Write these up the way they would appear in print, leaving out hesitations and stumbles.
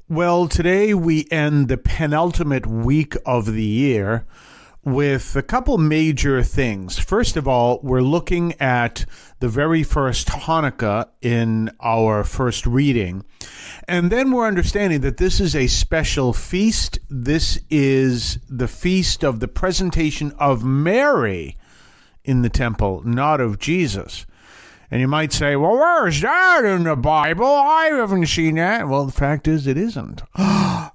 Well, today we end the penultimate week of the year with a couple major things. First of all, we're looking at the very first Hanukah in our first reading. And then we're understanding that this is a special feast. This is the feast of the presentation of Mary in the temple, not of Jesus. And you might say, well, where is that in the Bible? I haven't seen that. Well, the fact is, it isn't.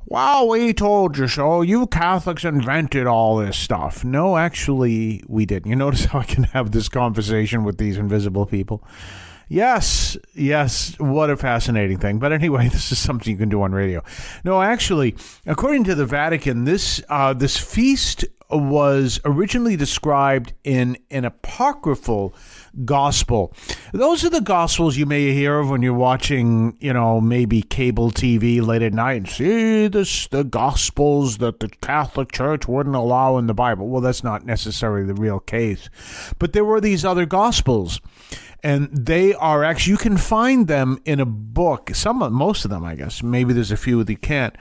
Well, we told you so. You Catholics invented all this stuff. No, actually, we didn't. You notice how I can have this conversation with these invisible people? Yes, what a fascinating thing. But anyway, this is something you can do on radio. No, actually, according to the Vatican, this feast was originally described in an apocryphal gospel. Those are the gospels you may hear of when you're watching, maybe cable TV late at night and see the gospels that the Catholic Church wouldn't allow in the Bible. Well, that's not necessarily the real case. But there were these other gospels. And they are actually, you can find them in a book, most of them, I guess. Maybe there's a few that you can't,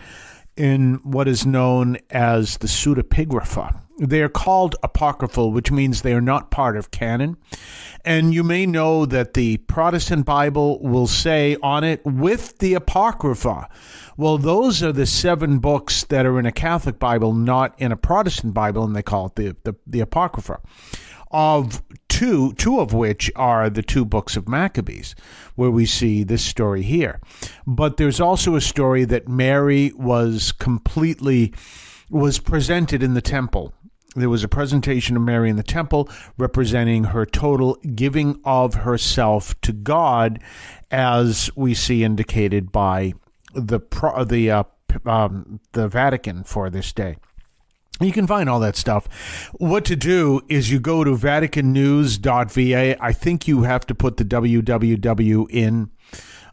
in what is known as the pseudepigrapha. They are called apocryphal, which means they are not part of canon. And you may know that the Protestant Bible will say on it, with the apocrypha. Well, those are the 7 books that are in a Catholic Bible, not in a Protestant Bible, and they call it the apocrypha. Of two of which are the 2 books of Maccabees, where we see this story here. But there's also a story that Mary was presented in the temple. There was a presentation of Mary in the temple representing her total giving of herself to God, as we see indicated by the Vatican for this day. You can find all that stuff. What to do is you go to vaticannews.va. I think you have to put the www in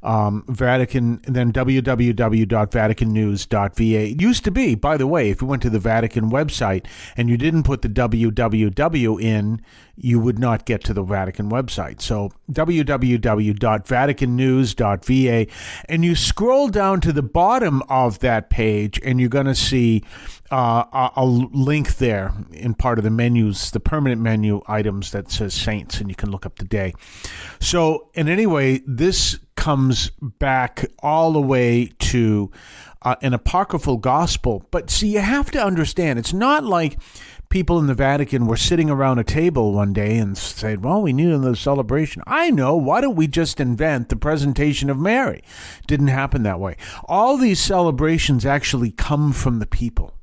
Vatican, then www.vaticannews.va. It used to be, by the way, if you went to the Vatican website and you didn't put the www in, you would not get to the Vatican website. So www.vaticannews.va, and you scroll down to the bottom of that page and you're going to see a link there in part of the menus, the permanent menu items that says saints, and you can look up the day. So, and anyway, this comes back all the way to an apocryphal gospel. But see, you have to understand, it's not like people in the Vatican were sitting around a table one day and said, well, we need another celebration. I know, why don't we just invent the presentation of Mary? Didn't happen that way. All these celebrations actually come from the people.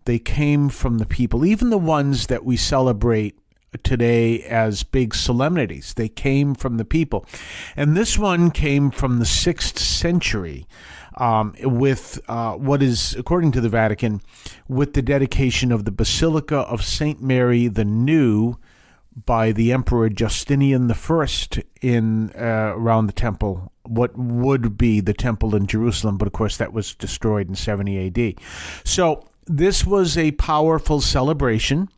They came from the people. Even the ones that we celebrate today as big solemnities, they came from the people. And this one came from the 6th century with what is, according to the Vatican, with the dedication of the Basilica of St. Mary the New by the Emperor Justinian I in around the temple, what would be the temple in Jerusalem, but of course that was destroyed in 70 AD. So this was a powerful celebration,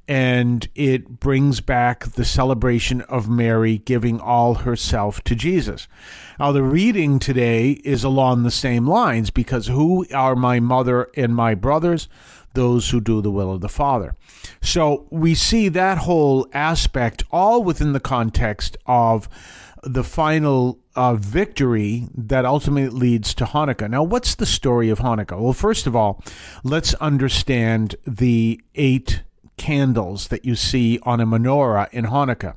and it brings back the celebration of Mary giving all herself to Jesus. Now, the reading today is along the same lines, because who are my mother and my brothers? Those who do the will of the Father. So we see that whole aspect all within the context of the final victory that ultimately leads to Hanukah. Now, what's the story of Hanukah? Well, first of all, let's understand the 8 candles that you see on a menorah in Hanukah.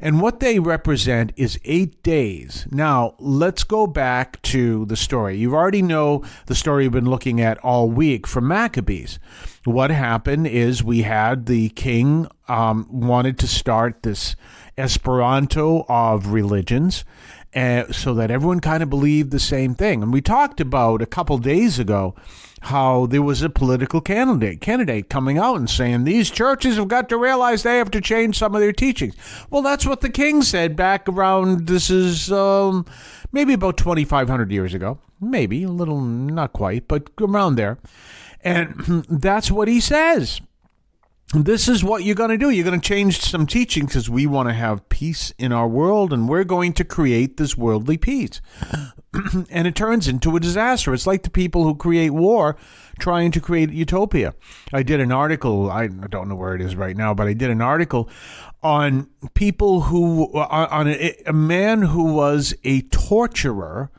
And what they represent is 8 days. Now, let's go back to the story. You already know the story we've been looking at all week from Maccabees. What happened is we had the king wanted to start this Esperanto of religions, so that everyone kind of believed the same thing. And we talked about a couple days ago how there was a political candidate coming out and saying these churches have got to realize they have to change some of their teachings. Well, that's what the king said back around, this is maybe about 2,500 years ago. Maybe a little, not quite, but around there. And that's what he says. this is what you're going to do. You're going to change some teaching because we want to have peace in our world, and we're going to create this worldly peace. And it turns into a disaster. It's like the people who create war trying to create utopia. I did an article, I don't know where it is right now, but I did an article on people who, on a man who was a torturer.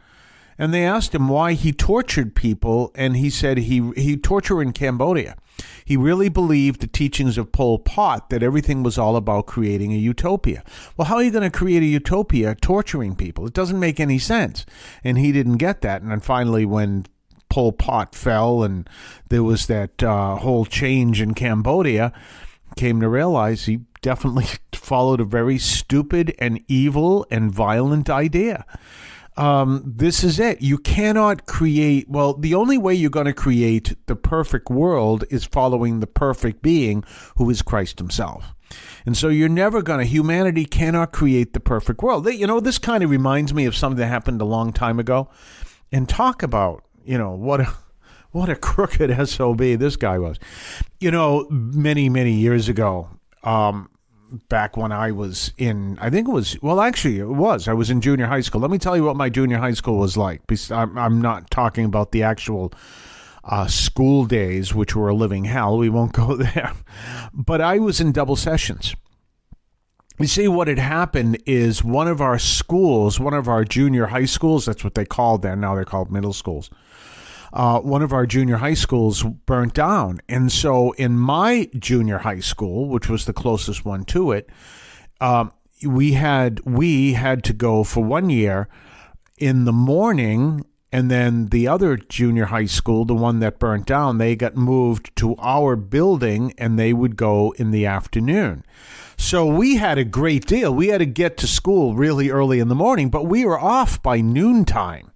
And they asked him why he tortured people, and he said he tortured in Cambodia. He really believed the teachings of Pol Pot that everything was all about creating a utopia. Well, how are you going to create a utopia torturing people? It doesn't make any sense. And he didn't get that. And then finally, when Pol Pot fell and there was that whole change in Cambodia, came to realize he definitely followed a very stupid and evil and violent idea. This is it. You cannot create, well, the only way you're going to create the perfect world is following the perfect being who is Christ himself. And so you're never going to, humanity cannot create the perfect world. This kind of reminds me of something that happened a long time ago. And talk about, what a crooked SOB this guy was. Many, many years ago, back when I was in, I was in junior high school. Let me tell you what my junior high school was like. I'm not talking about the actual school days, which were a living hell. We won't go there. But I was in double sessions. You see, what had happened is one of our junior high schools, that's what they called then, now they're called middle schools. One of our junior high schools burnt down. And so in my junior high school, which was the closest one to it, we had to go for 1 year in the morning, and then the other junior high school, the one that burnt down, they got moved to our building and they would go in the afternoon. So we had a great deal. We had to get to school really early in the morning, but we were off by noontime.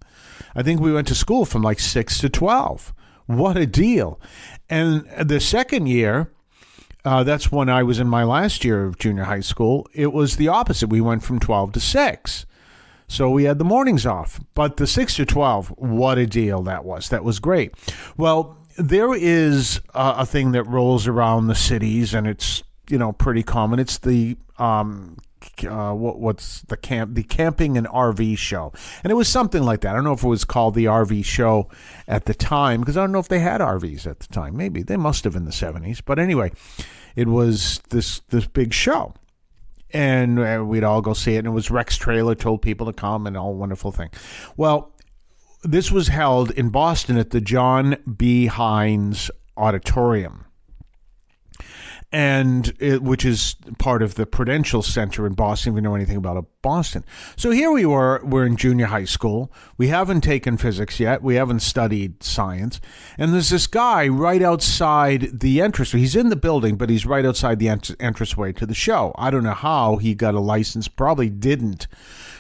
I think we went to school from like 6 to 12. What a deal. And the second year, that's when I was in my last year of junior high school, it was the opposite. We went from 12 to 6. So we had the mornings off. But the 6 to 12, what a deal that was. That was great. Well, there is a thing that rolls around the cities, and it's, pretty common. It's the the camping and RV show. And it was something like that. I don't know if it was called the RV show at the time, because I don't know if they had RVs at the time. Maybe they must have in the 70s. But anyway, it was this big show. And we'd all go see it. And it was Rex Trailer told people to come, and all wonderful thing. Well, this was held in Boston at the John B. Hines Auditorium, which is part of the Prudential Center in Boston, if you know anything about Boston. So here we're in junior high school. We haven't taken physics yet. We haven't studied science. And there's this guy right outside the entranceway. He's in the building, but he's right outside the entranceway to the show. I don't know how he got a license, probably didn't,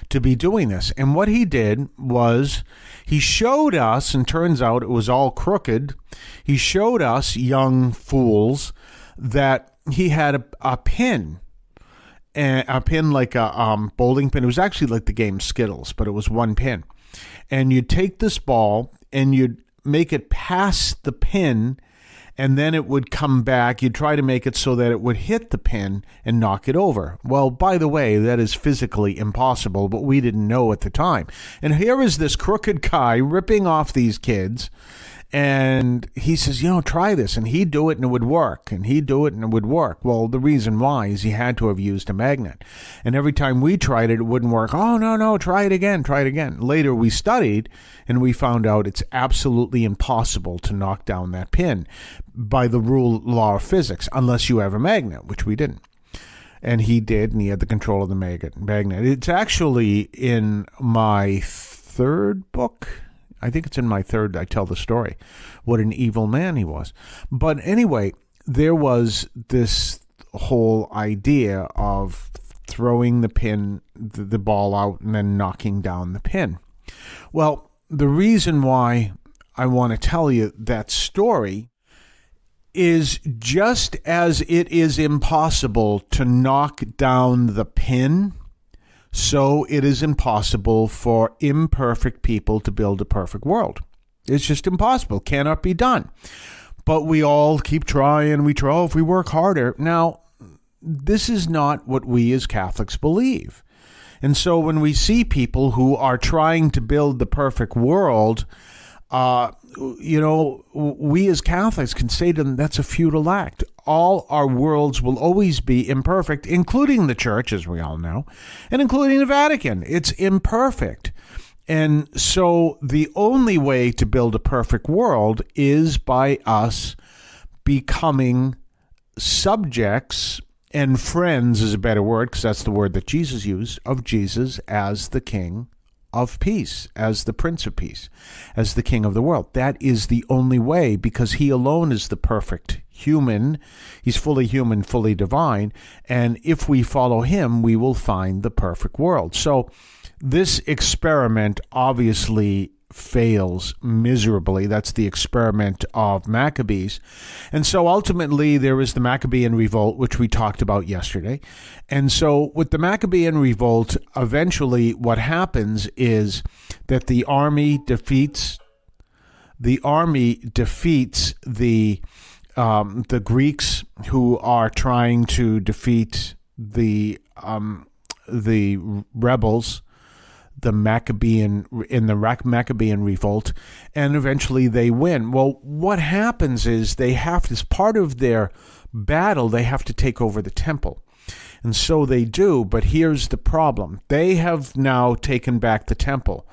to be doing this. And what he did was he showed us, and turns out it was all crooked, he showed us, young fools, that he had a pin, like a bowling pin. It was actually like the game Skittles, but it was one pin. And you'd take this ball and you'd make it past the pin, and then it would come back. You'd try to make it so that it would hit the pin and knock it over. Well, by the way, that is physically impossible, but we didn't know at the time. And here is this crooked guy ripping off these kids. And he says, try this. And he'd do it and it would work. And he'd do it and it would work. Well, the reason why is he had to have used a magnet. And every time we tried it, it wouldn't work. Oh, no, try it again. Later we studied and we found out it's absolutely impossible to knock down that pin by the law of physics, unless you have a magnet, which we didn't. And he did, and he had the control of the magnet. It's actually in my third book. I think it's in my third, I tell the story, what an evil man he was. But anyway, there was this whole idea of throwing the ball out and then knocking down the pin. Well, the reason why I want to tell you that story is just as it is impossible to knock down the pin, so it is impossible for imperfect people to build a perfect world. It's just impossible. Cannot be done. but we all keep trying. We try, if we work harder. Now, this is not what we as Catholics believe. And so when we see people who are trying to build the perfect world, we as Catholics can say to them, that's a futile act. All our worlds will always be imperfect, including the church, as we all know, and including the Vatican. It's imperfect. And so the only way to build a perfect world is by us becoming subjects, and friends is a better word because that's the word that Jesus used, of Jesus as the King of peace, as the Prince of Peace, as the King of the world. That is the only way, because he alone is the perfect human. He's fully human, fully divine. And if we follow him, we will find the perfect world. So this experiment obviously fails miserably. That's the experiment of Maccabees. And so ultimately there is the Maccabean revolt, which we talked about yesterday. And so with the Maccabean revolt, eventually what happens is that the army defeats the Greeks who are trying to defeat the rebels, the Maccabean revolt, and eventually they win. Well, what happens is they have, as part of their battle, they have to take over the temple. And so they do, but here's the problem. They have now taken back the temple,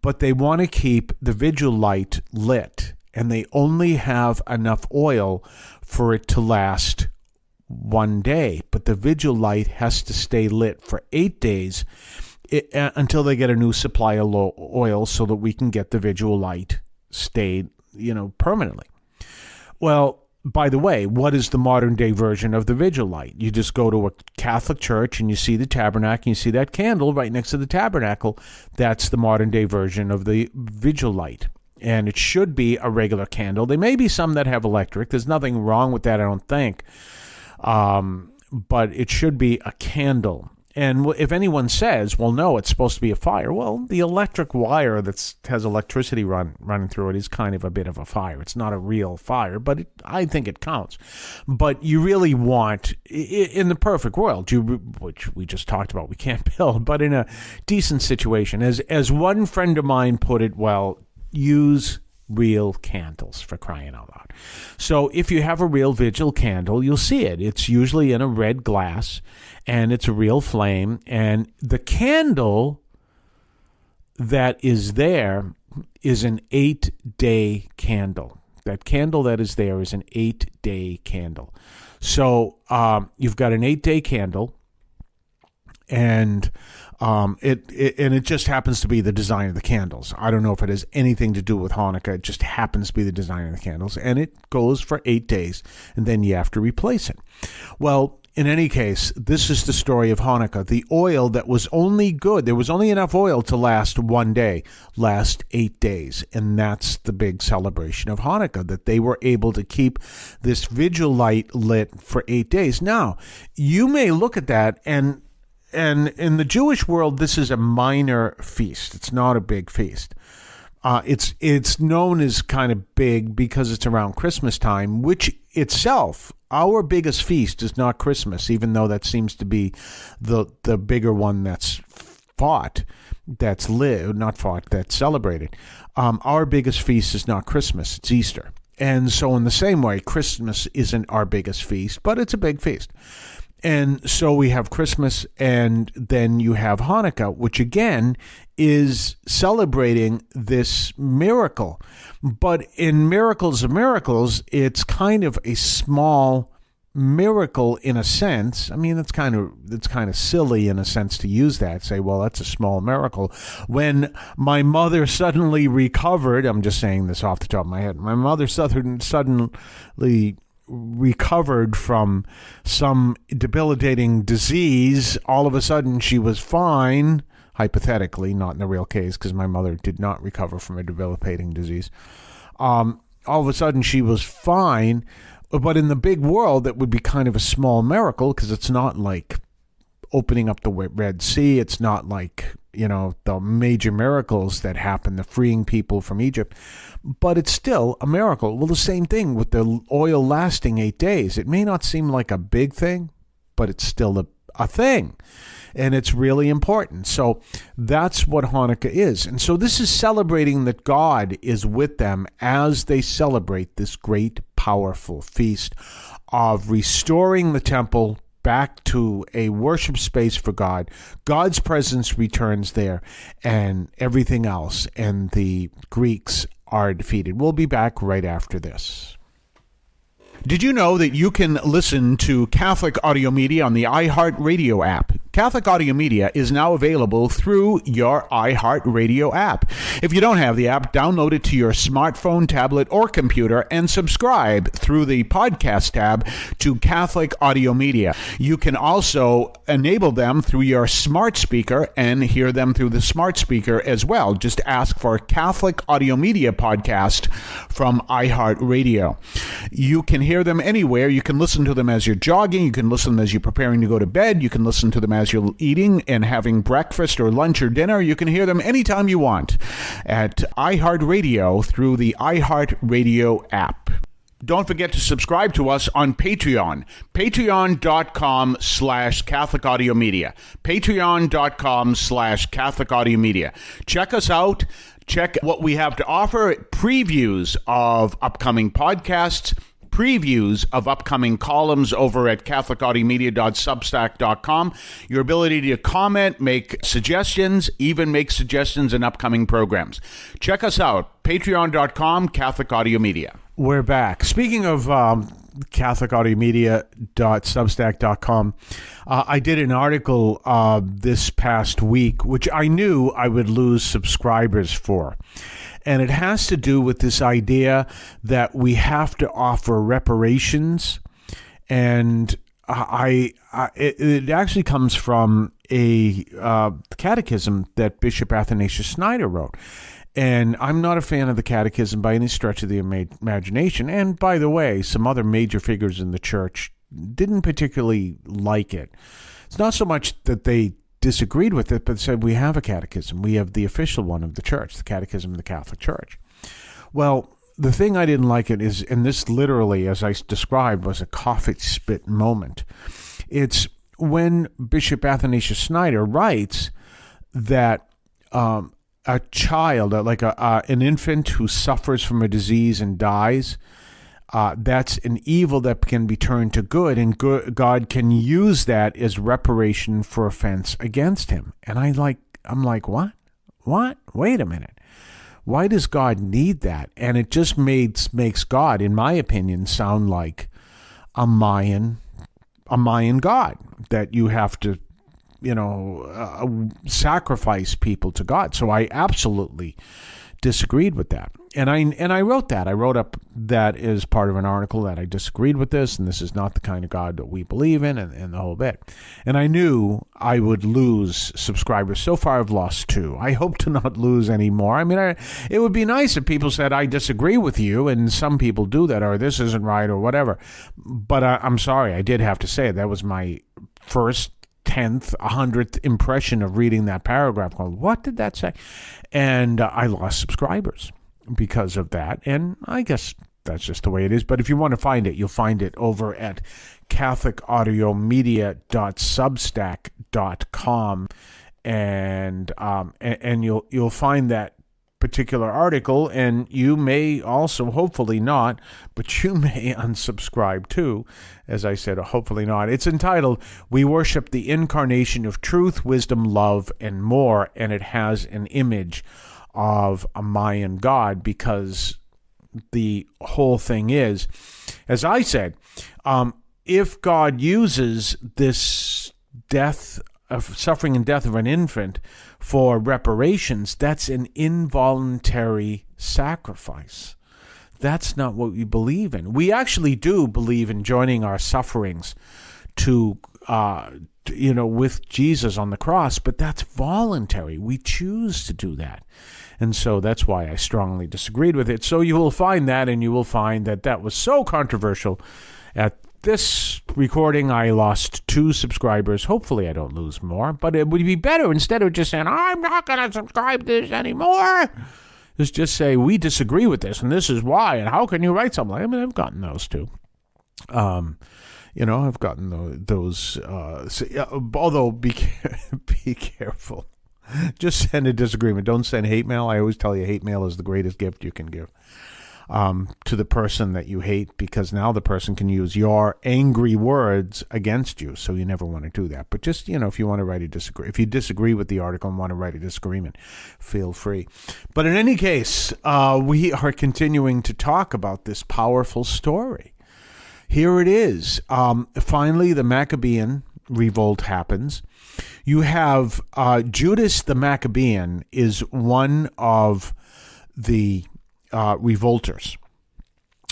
but they want to keep the vigil light lit, and they only have enough oil for it to last one day. But the vigil light has to stay lit for 8 days until they get a new supply of oil so that we can get the vigil light stayed, permanently. Well, by the way, what is the modern day version of the vigil light? You just go to a Catholic church and you see the tabernacle, and you see that candle right next to the tabernacle. That's the modern day version of the vigil light. And it should be a regular candle. There may be some that have electric. There's nothing wrong with that, I don't think. But it should be a candle. And if anyone says, well, no, it's supposed to be a fire, well, the electric wire that has electricity running through it is kind of a bit of a fire. It's not a real fire, but I think it counts. But you really want, in the perfect world, which we just talked about, we can't build, but in a decent situation, as one friend of mine put it, well, use real candles, for crying out loud. So if you have a real vigil candle, you'll see it. It's usually in a red glass, and it's a real flame. And the candle that is there is an 8-day candle. That candle that is there is an 8-day candle. So you've got an 8-day candle, and it just happens to be the design of the candles. I don't know if it has anything to do with Hanukah. It just happens to be the design of the candles, and it goes for 8 days, and then you have to replace it. Well, in any case, this is the story of Hanukah. The oil that was only good, there was only enough oil to last one day, last 8 days, and that's the big celebration of Hanukah, that they were able to keep this vigil light lit for 8 days. Now, you may look at that, and in the Jewish world, this is a minor feast. It's not a big feast. It's known as kind of big because it's around Christmas time, which itself, our biggest feast is not Christmas, even though that seems to be the bigger one that's that's celebrated. Our biggest feast is not Christmas, it's Easter. And so in the same way, Christmas isn't our biggest feast, but it's a big feast. And so we have Christmas, and then you have Hanukah, which again is celebrating this miracle. But in Miracles of Miracles, it's kind of a small miracle in a sense. I mean, it's kind of silly in a sense to use that. Say, well, that's a small miracle. When my mother suddenly recovered, I'm just saying this off the top of my head. My mother suddenly recovered from some debilitating disease. All of a sudden she was fine, hypothetically, not in the real case, because my mother did not recover from a debilitating disease. All of a sudden she was fine, but in the big world that would be kind of a small miracle, because it's not like opening up the Red Sea. It's not like the major miracles that happened, the freeing people from Egypt, but it's still a miracle. Well, the same thing with the oil lasting 8 days. It may not seem like a big thing, but it's still a thing. And it's really important. So that's what Hanukah is. And so this is celebrating that God is with them as they celebrate this great, powerful feast of restoring the temple back to a worship space for God. God's presence returns there and everything else. And the Greeks are defeated. We'll be back right after this. Did you know that you can listen to Catholic Audio Media on the iHeartRadio app? Catholic Audio Media is now available through your iHeartRadio app. If you don't have the app, download it to your smartphone, tablet, or computer and subscribe through the podcast tab to Catholic Audio Media. You can also enable them through your smart speaker and hear them through the smart speaker as well. Just ask for Catholic Audio Media podcast from iHeartRadio. You can hear them anywhere. You can listen to them as you're jogging. You can listen to them as you're preparing to go to bed. You can listen to them as you're eating and having breakfast or lunch or dinner. You can hear them anytime you want at iHeartRadio through the iHeartRadio app. Don't forget to subscribe to us on Patreon. Patreon.com/Catholic Audio Media. Patreon.com/Catholic Audio Media. Check us out. Check what we have to offer. Previews of upcoming podcasts. Previews of upcoming columns over at catholicaudiomedia.substack.com. Your ability to comment, make suggestions, even make suggestions in upcoming programs. Check us out, patreon.com, Catholic Audio Media. We're back. Speaking of catholicaudiomedia.substack.com, I did an article this past week, which I knew I would lose subscribers for. And it has to do with this idea that we have to offer reparations. And it actually comes from a catechism that Bishop Athanasius Schneider wrote. And I'm not a fan of the catechism by any stretch of the imagination. And by the way, some other major figures in the church didn't particularly like it. It's not so much that they disagreed with it, but said we have a catechism. We have the official one of the church, the Catechism of the Catholic Church. Well, the thing I didn't like it is, and this literally, as I described, was a coffee spit moment. It's when Bishop Athanasius Schneider writes that a child, like an infant who suffers from a disease and dies, that's an evil that can be turned to good, and God can use that as reparation for offense against him. And I'm like, what? Wait a minute. Why does God need that? And it just makes God, in my opinion, sound like a Mayan God, that you have to, sacrifice people to God. So I absolutely disagreed with that. And I wrote that. I wrote up that as part of an article that I disagreed with this, and this is not the kind of God that we believe in, and the whole bit. And I knew I would lose subscribers. So far, I've lost 2. I hope to not lose any more. I mean, it would be nice if people said, I disagree with you, and some people do that, or this isn't right, or whatever. But I'm sorry, I did have to say it. That was my first 10th, 100th impression of reading that paragraph. Going, what did that say? And I lost subscribers because of that. And I guess that's just the way it is. But if you want to find it, you'll find it over at catholicaudiomedia.substack.com. And you'll find that particular article, and you may also, hopefully not, but you may unsubscribe too, as I said, hopefully not. It's entitled, We Worship the Incarnation of Truth, Wisdom, Love, and More, and it has an image of a Mayan god, because the whole thing is, as I said, if God uses this suffering and death of an infant for reparations, that's an involuntary sacrifice. That's not what we believe in. We actually do believe in joining our sufferings to with Jesus on the cross, but that's voluntary. We choose to do that. And so that's why I strongly disagreed with it. So you will find that, and you will find that that was so controversial at this recording, I lost 2 subscribers. Hopefully I don't lose more, but it would be better instead of just saying, I'm not going to subscribe to this anymore. Just say, we disagree with this, and this is why, and how can you write something like that? I mean, I've gotten those too. I've gotten those. Although, be careful. Just send a disagreement. Don't send hate mail. I always tell you, hate mail is the greatest gift you can give to the person that you hate, because now the person can use your angry words against you. So you never want to do that. But just, if you want to write if you disagree with the article and want to write a disagreement, feel free. But in any case, we are continuing to talk about this powerful story. Here it is. Finally, the Maccabean revolt happens. You have Judas the Maccabean is one of the revolters,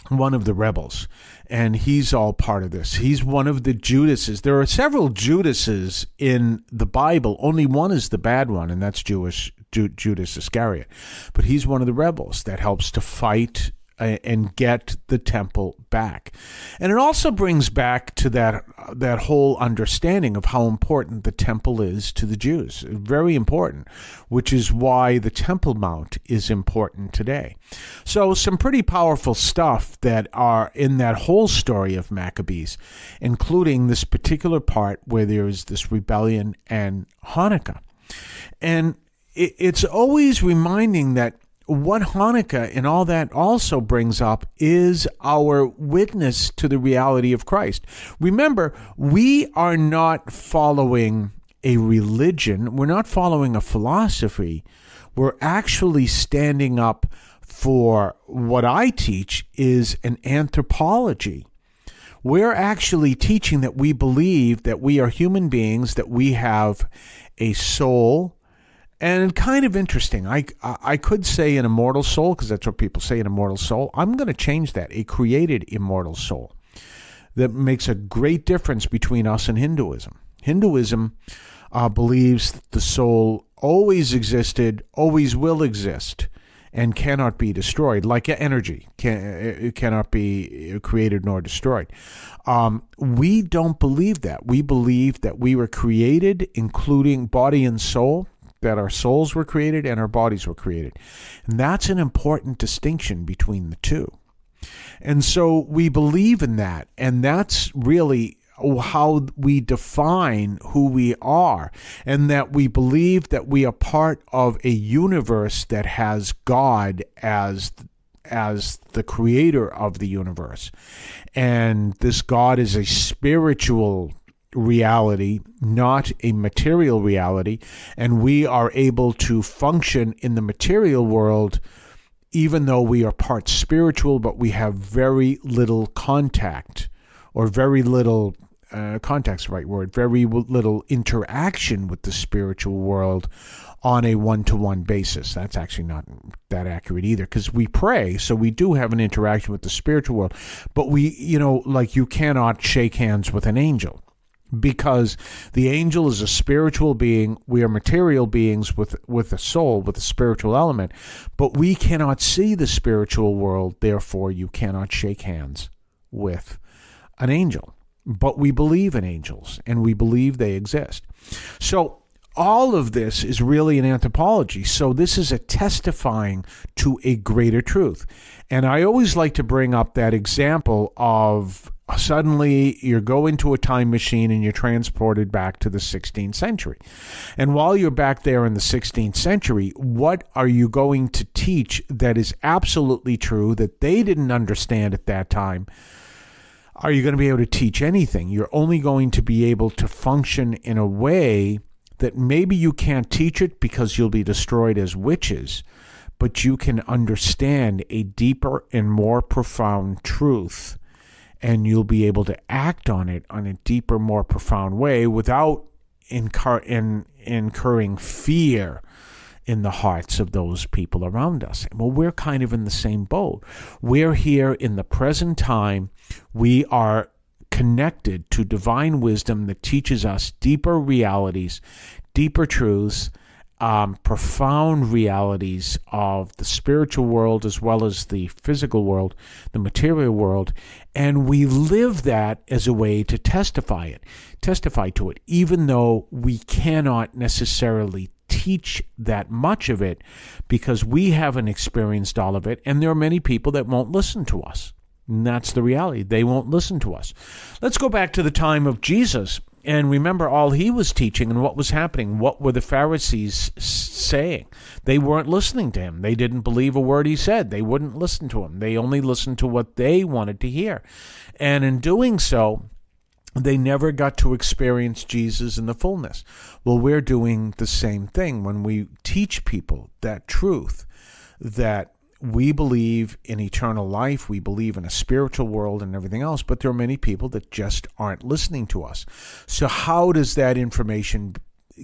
one of the rebels, and he's all part of this. He's one of the Judases. There are several Judases in the Bible. Only one is the bad one, and that's Judas Iscariot. But he's one of the rebels that helps to fight and get the temple back. And it also brings back to that whole understanding of how important the temple is to the Jews. Very important, which is why the Temple Mount is important today. So some pretty powerful stuff that are in that whole story of Maccabees, including this particular part where there is this rebellion and Hanukah. And it's always reminding that what Hanukah and all that also brings up is our witness to the reality of Christ. Remember, we are not following a religion. We're not following a philosophy. We're actually standing up for what I teach is an anthropology. We're actually teaching that we believe that we are human beings, that we have a soul. And kind of interesting, I could say an immortal soul, because that's what people say, an immortal soul. I'm going to change that, a created immortal soul. That makes a great difference between us and Hinduism. Hinduism believes that the soul always existed, always will exist, and cannot be destroyed, like energy. It cannot be created nor destroyed. We don't believe that. We believe that we were created, including body and soul, that our souls were created and our bodies were created. And that's an important distinction between the two. And so we believe in that, and that's really how we define who we are, and that we believe that we are part of a universe that has God as the creator of the universe. And this God is a spiritual reality, not a material reality, and we are able to function in the material world even though we are part spiritual, but we have very little contact, or very little contact's the right word, very little interaction with the spiritual world on a one-to-one basis. That's actually not that accurate either, because we pray, so we do have an interaction with the spiritual world, but we, like you cannot shake hands with an angel. Because the angel is a spiritual being, we are material beings with a soul, with a spiritual element, but we cannot see the spiritual world, therefore you cannot shake hands with an angel. But we believe in angels, and we believe they exist. So all of this is really an anthropology. So this is a testifying to a greater truth. And I always like to bring up that example of suddenly you go into a time machine and you're transported back to the 16th century. And while you're back there in the 16th century, what are you going to teach that is absolutely true that they didn't understand at that time? Are you going to be able to teach anything? You're only going to be able to function in a way that maybe you can't teach it because you'll be destroyed as witches, but you can understand a deeper and more profound truth, and you'll be able to act on it on a deeper, more profound way without incurring fear in the hearts of those people around us. Well, we're kind of in the same boat. We're here in the present time. We are connected to divine wisdom that teaches us deeper realities, deeper truths, profound realities of the spiritual world as well as the physical world, the material world, and we live that as a way to testify to it, even though we cannot necessarily teach that much of it because we haven't experienced all of it, and there are many people that won't listen to us. And that's the reality. They won't listen to us. Let's go back to the time of Jesus and remember all he was teaching and what was happening. What were the Pharisees saying? They weren't listening to him. They didn't believe a word he said. They wouldn't listen to him. They only listened to what they wanted to hear. And in doing so, they never got to experience Jesus in the fullness. Well, we're doing the same thing when we teach people that truth, that we believe in eternal life, we believe in a spiritual world and everything else, but there are many people that just aren't listening to us. So how does that information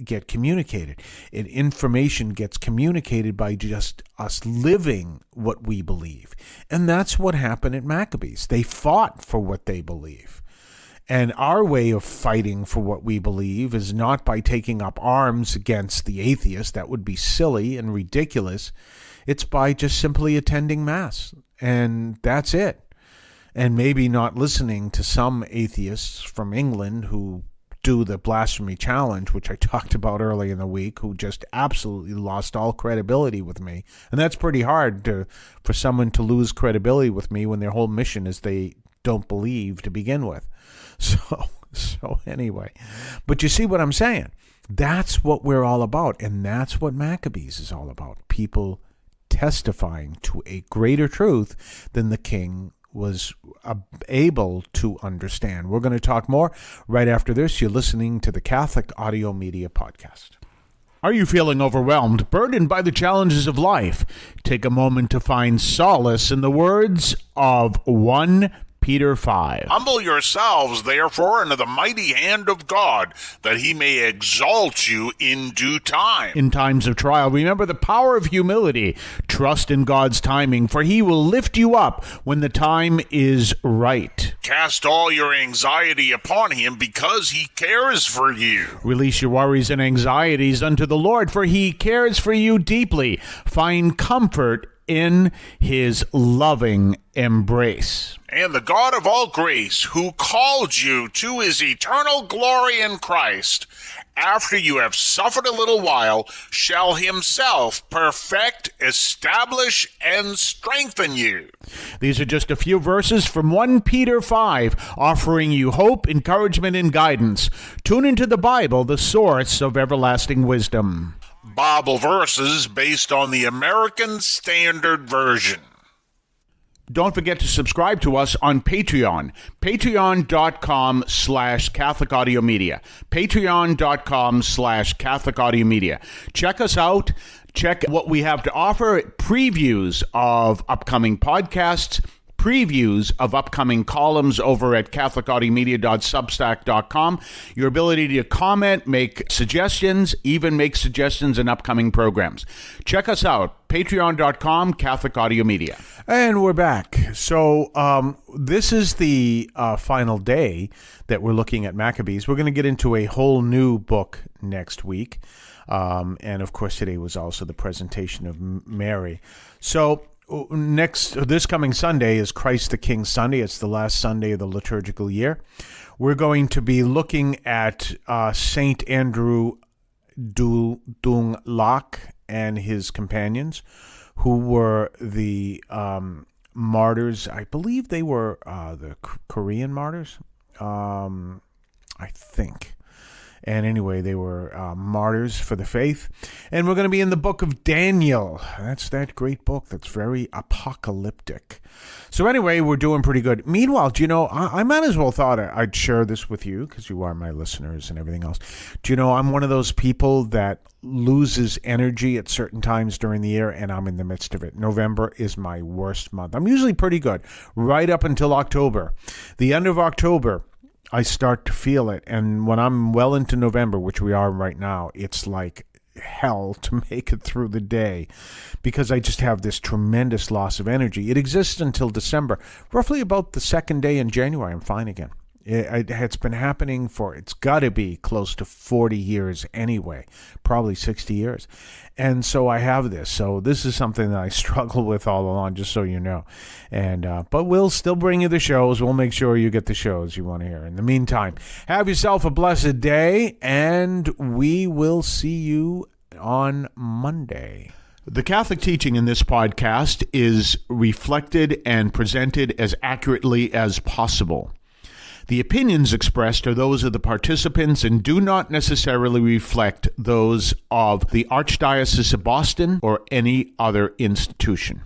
get communicated? Information gets communicated by just us living what we believe. And that's what happened at Maccabees. They fought for what they believe. And our way of fighting for what we believe is not by taking up arms against the atheists. That would be silly and ridiculous. It's by just simply attending Mass, and that's it. And maybe not listening to some atheists from England who do the blasphemy challenge, which I talked about early in the week, who just absolutely lost all credibility with me. And that's pretty hard for someone to lose credibility with me when their whole mission is they don't believe to begin with. So anyway, but you see what I'm saying? That's what we're all about, and that's what Maccabees is all about. People testifying to a greater truth than the king was able to understand. We're going to talk more right after this. You're listening to the Catholic Audio Media Podcast. Are you feeling overwhelmed, burdened by the challenges of life? Take a moment to find solace in the words of 1 Peter 5. Humble yourselves, therefore, under the mighty hand of God, that he may exalt you in due time. In times of trial, remember the power of humility. Trust in God's timing, for he will lift you up when the time is right. Cast all your anxiety upon him, because he cares for you. Release your worries and anxieties unto the Lord, for he cares for you deeply. Find comfort in his loving embrace. And the God of all grace, who called you to his eternal glory in Christ, after you have suffered a little while, shall himself perfect, establish, and strengthen you. These are just a few verses from 1 Peter 5, offering you hope, encouragement, and guidance. Tune into the Bible, the source of everlasting wisdom. Bible verses based on the American Standard Version. Don't forget to subscribe to us on Patreon. Patreon.com/Catholic Audio Media. Patreon.com/Catholic Audio Media. Check us out. Check what we have to offer. Previews of upcoming podcasts. Previews of upcoming columns over at catholicaudiomedia.substack.com. Your ability to comment, make suggestions, even make suggestions in upcoming programs. Check us out, patreon.com, Catholic Audio Media. And we're back. So this is the final day that we're looking at Maccabees. We're going to get into a whole new book next week. And of course, today was also the presentation of Mary. So this coming Sunday is Christ the King Sunday. It's the last Sunday of the liturgical year. We're going to be looking at Saint Andrew Dung Lak and his companions, who were the martyrs. I believe they were the Korean martyrs, I think. And anyway, they were martyrs for the faith. And we're going to be in the book of Daniel. That's that great book that's very apocalyptic. So anyway, we're doing pretty good. Meanwhile, do you know, I might as well thought I'd share this with you because you are my listeners and everything else. Do you know, I'm one of those people that loses energy at certain times during the year, and I'm in the midst of it. November is my worst month. I'm usually pretty good right up until October. The end of October, I start to feel it. And when I'm well into November, which we are right now, it's like hell to make it through the day because I just have this tremendous loss of energy. It exists until December. Roughly about the second day in January, I'm fine again. It's been happening it's got to be close to 40 years anyway, probably 60 years. And so I have this. So this is something that I struggle with all along, just so you know. And but we'll still bring you the shows. We'll make sure you get the shows you want to hear. In the meantime, have yourself a blessed day, and we will see you on Monday. The Catholic teaching in this podcast is reflected and presented as accurately as possible. The opinions expressed are those of the participants and do not necessarily reflect those of the Archdiocese of Boston or any other institution.